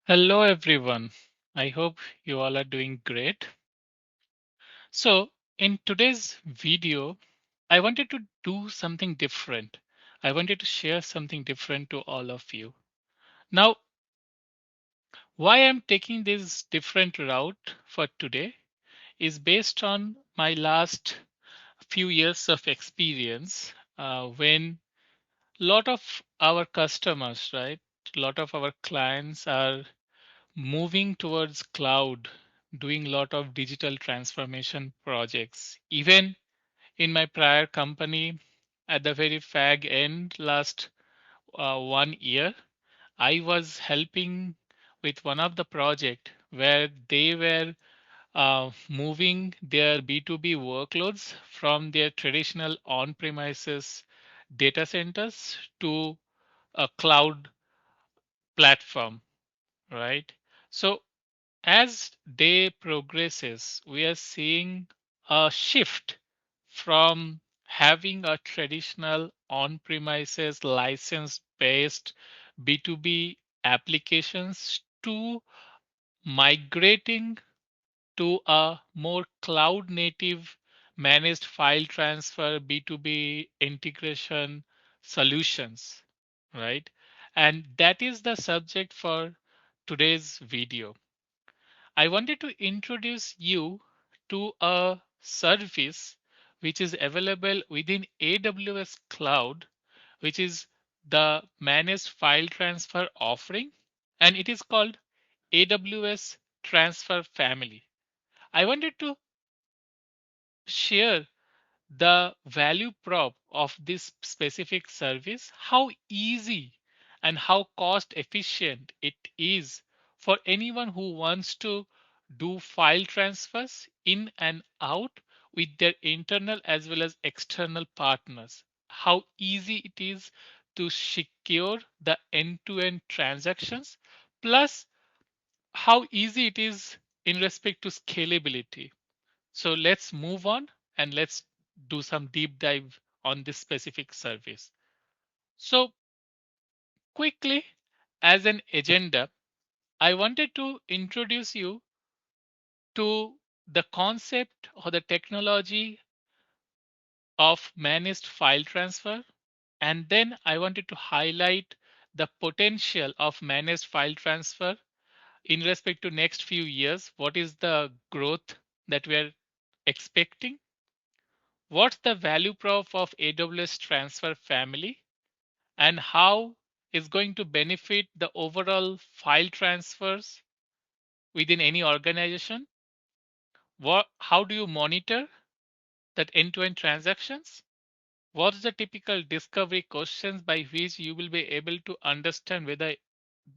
Hello, everyone. I hope you all are doing great. So, in today's video, I wanted to do something different. I wanted to share something different to all of you. Now, why I'm taking this different route for today is based on my last few years of experience when a lot of our customers, right, a lot of our clients are moving towards cloud, doing a lot of digital transformation projects. Even in my prior company, at the very fag end last 1 year, I was helping with one of the project where they were moving their B2B workloads from their traditional on-premises data centers to a cloud platform, right? So as day progresses, we are seeing a shift from having a traditional on premises license based B2B applications to migrating to a more cloud native managed file transfer B2B integration solutions, right? And that is the subject for today's video. I wanted to introduce you to a service which is available within AWS Cloud, which is the managed file transfer offering, and it is called AWS Transfer Family. I wanted to share the value prop of this specific service, how easy and how cost efficient it is for anyone who wants to do file transfers in and out with their internal as well as external partners. How easy it is to secure the end-to-end transactions, plus how easy it is in respect to scalability. So let's move on and let's do some deep dive on this specific service. So quickly, as an agenda, I wanted to introduce you to the concept or the technology of managed file transfer. And then I wanted to highlight the potential of managed file transfer in respect to next few years. What is the growth that we are expecting? What's the value prop of AWS transfer family and how is going to benefit the overall file transfers within any organization? How do you monitor that end-to-end transactions? What's the typical discovery questions by which you will be able to understand whether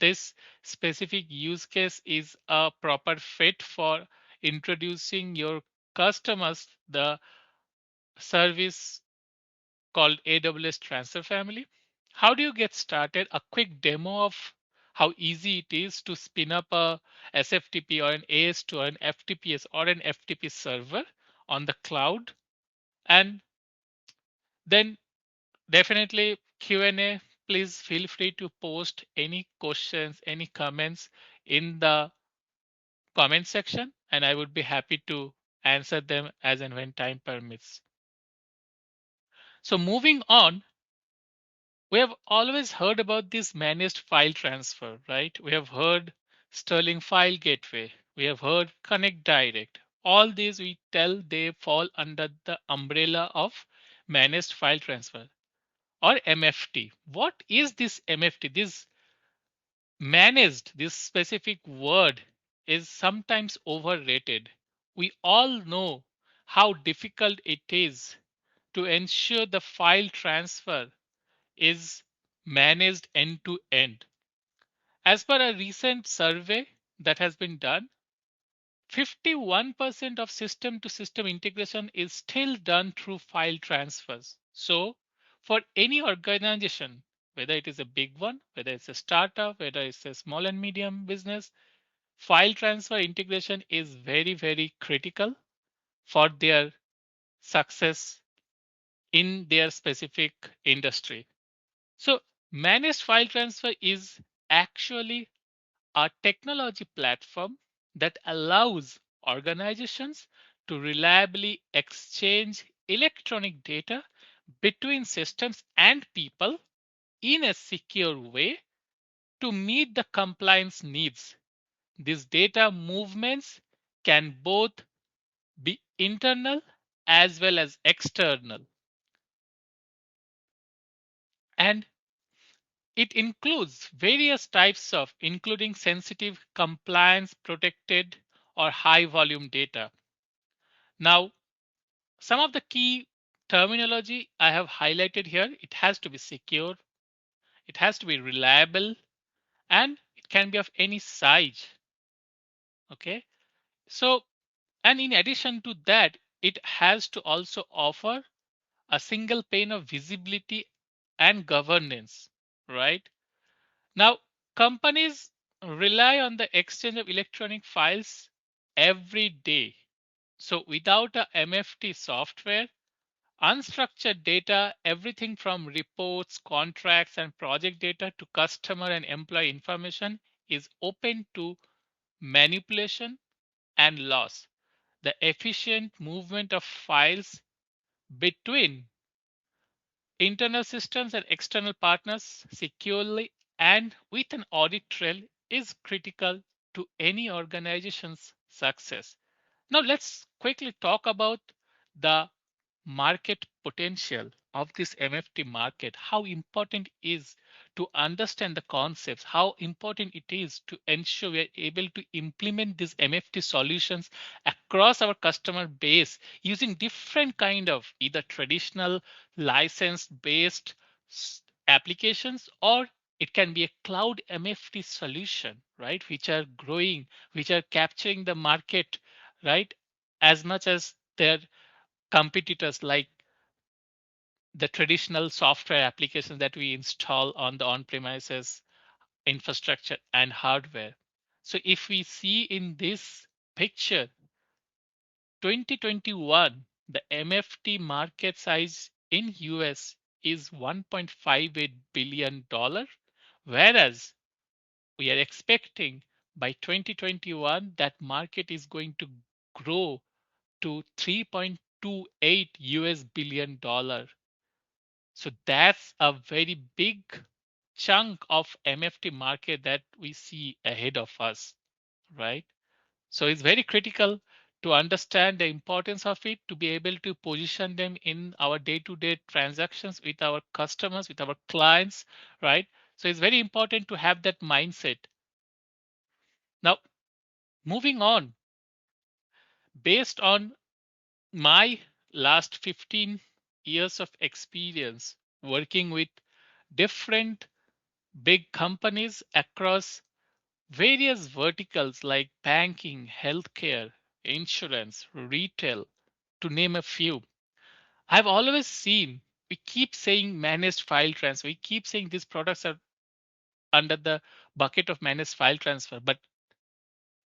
this specific use case is a proper fit for introducing your customers the service called AWS Transfer Family. How do you get started? A quick demo of how easy it is to spin up a SFTP or an AS2 or an FTPS or an FTP server on the cloud. And then definitely Q&A. Please feel free to post any questions, any comments in the comment section, and I would be happy to answer them as and when time permits. So moving on, we have always heard about this managed file transfer, right? We have heard Sterling File Gateway. We have heard Connect Direct. All these we tell they fall under the umbrella of managed file transfer or MFT. What is this MFT? This managed, this specific word is sometimes overrated. We all know how difficult it is to ensure the file transfer is managed end to end. As per a recent survey that has been done, 51% of system to system integration is still done through file transfers. So, for any organization, whether it is a big one, whether it's a startup, whether it's a small and medium business, file transfer integration is very, very critical for their success in their specific industry. So managed file transfer is actually a technology platform that allows organizations to reliably exchange electronic data between systems and people in a secure way to meet the compliance needs. These data movements can both be internal as well as external, and it includes various types of including sensitive, compliance protected, or high volume data. Now, some of the key terminology I have highlighted here: it has to be secure, it has to be reliable, and it can be of any size. Okay. So, and in addition to that, it has to also offer a single pane of visibility and governance, right? Now, companies rely on the exchange of electronic files every day. So, without a MFT software, unstructured data, everything from reports, contracts, and project data to customer and employee information, is open to manipulation and loss. The efficient movement of files between internal systems and external partners securely and with an audit trail is critical to any organization's success. Now, let's quickly talk about the market potential of this MFT market, how important it is to understand the concepts, how important it is to ensure we are able to implement these MFT solutions across our customer base using different kind of either traditional license based applications, or it can be a cloud MFT solution, right, which are growing, which are capturing the market, right, as much as their competitors, like the traditional software applications that we install on the on-premises infrastructure and hardware. So if we see in this picture, 2021, the MFT market size in US is $1.58 billion, whereas we are expecting by 2021 that market is going to grow to 3.28 US billion dollar. So that's a very big chunk of MFT market that we see ahead of us, right? So it's very critical to understand the importance of it, to be able to position them in our day-to-day transactions with our customers, with our clients, right? So it's very important to have that mindset. Now, moving on, based on my last 15 years of experience working with different big companies across various verticals like banking, healthcare, insurance, retail, to name a few. I've always seen, we keep saying managed file transfer. We keep saying these products are under the bucket of managed file transfer. But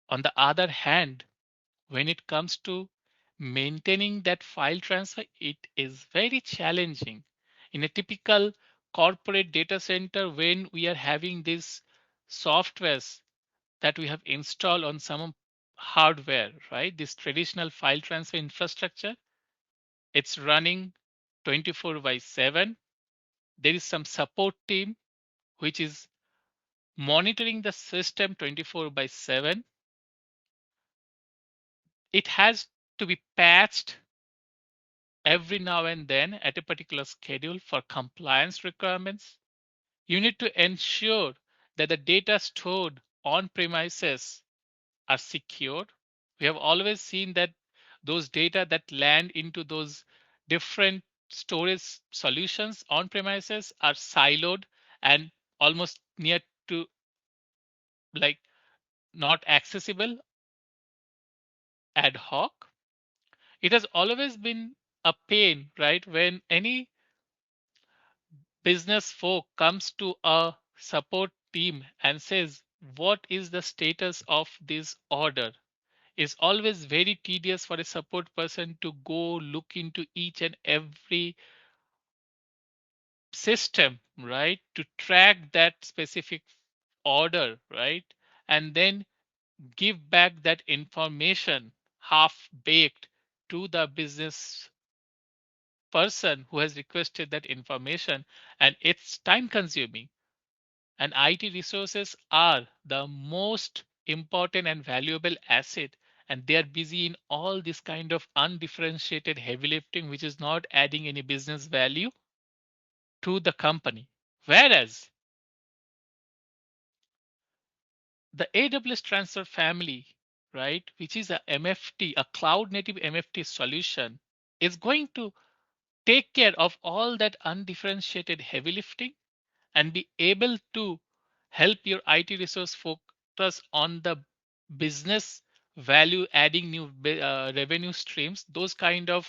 on the other hand, when it comes to maintaining that file transfer, it is very challenging. In a typical corporate data center, when we are having these softwares that we have installed on some hardware, right? This traditional file transfer infrastructure, it's running 24 by 7. There is some support team which is monitoring the system 24 by 7. It has to be patched every now and then at a particular schedule for compliance requirements. You need to ensure that the data stored on premises are secure. We have always seen that those data that land into those different storage solutions on premises are siloed and almost near to like not accessible ad hoc. It has always been a pain, right? When any business folk comes to a support team and says, what is the status of this order? It's always very tedious for a support person to go look into each and every system, right? To track that specific order, right? and then give back that information half baked to the business person who has requested that information, and it's time consuming. And IT resources are the most important and valuable asset, and they are busy in all this kind of undifferentiated heavy lifting, which is not adding any business value to the company. Whereas the AWS transfer family, right, which is a MFT, a cloud native MFT solution, is going to take care of all that undifferentiated heavy lifting and be able to help your IT resource focus on the business value, adding new revenue streams, those kind of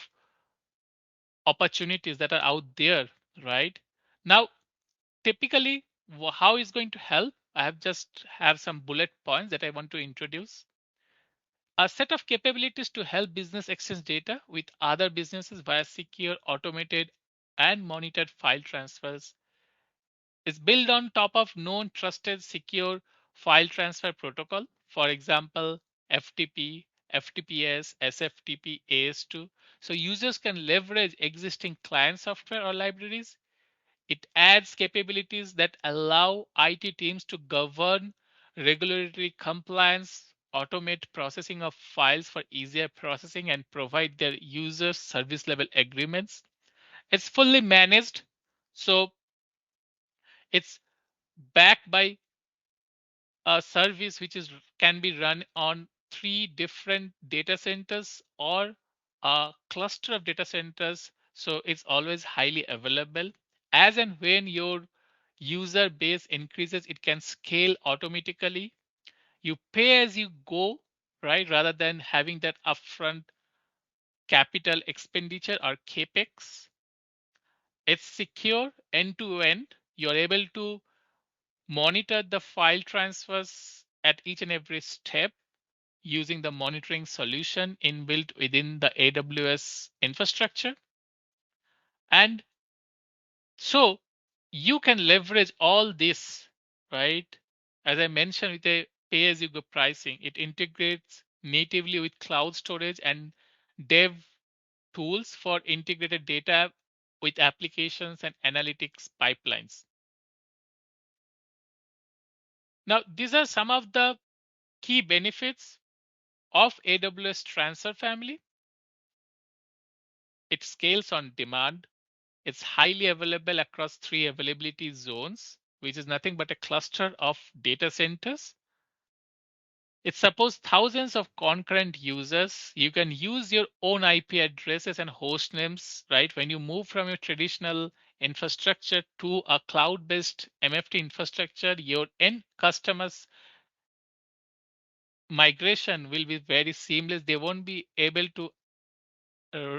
opportunities that are out there, right? Now, typically, how is going to help? I have just have some bullet points that I want to introduce. A set of capabilities to help business exchange data with other businesses via secure, automated, and monitored file transfers is built on top of known, trusted, secure file transfer protocol. For example, FTP, FTPS, SFTP, AS2. So users can leverage existing client software or libraries. It adds capabilities that allow IT teams to govern regulatory compliance, automate processing of files for easier processing, and provide their users service level agreements. It's fully managed, so it's backed by a service which is can be run on 3 different data centers or a cluster of data centers, so it's always highly available. As and when your user base increases, it can scale automatically. You pay as you go, right, rather than having that upfront capital expenditure or capex. It's secure end to end. You're able to monitor the file transfers at each and every step using the monitoring solution inbuilt within the AWS infrastructure. And so you can leverage all this, right? As I mentioned, with a pay as you go pricing, it integrates natively with cloud storage and dev tools for integrated data with applications and analytics pipelines. Now, these are some of the key benefits of AWS transfer family. It scales on demand. It's highly available across 3 availability zones, which is nothing but a cluster of data centers. It supports thousands of concurrent users. You can use your own IP addresses and host names, right? When you move from your traditional infrastructure to a cloud-based MFT infrastructure, your end customers migration will be very seamless. They won't be able to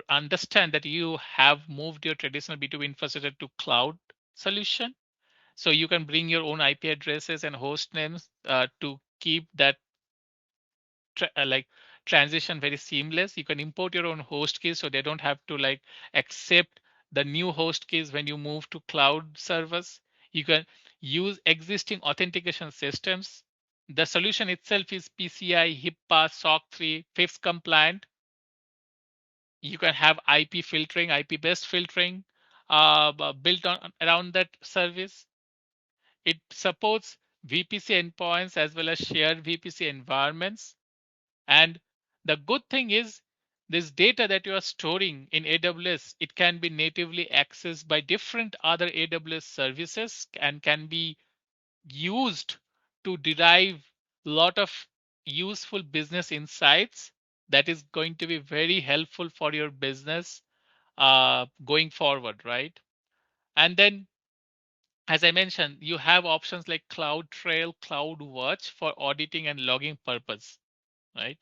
understand that you have moved your traditional B2B infrastructure to cloud solution. So you can bring your own IP addresses and host names to keep that like transition very seamless. You can import your own host keys so they don't have to like accept the new host keys when you move to cloud servers. You can use existing authentication systems. The solution itself is PCI, HIPAA, SOC 3, FIPS compliant. You can have IP filtering, IP based filtering built on around that service. It supports VPC endpoints as well as shared VPC environments. And the good thing is this data that you are storing in AWS, it can be natively accessed by different other AWS services and can be used to derive a lot of useful business insights that is going to be very helpful for your business going forward, right? And then, as I mentioned, you have options like CloudTrail, CloudWatch for auditing and logging purpose, right?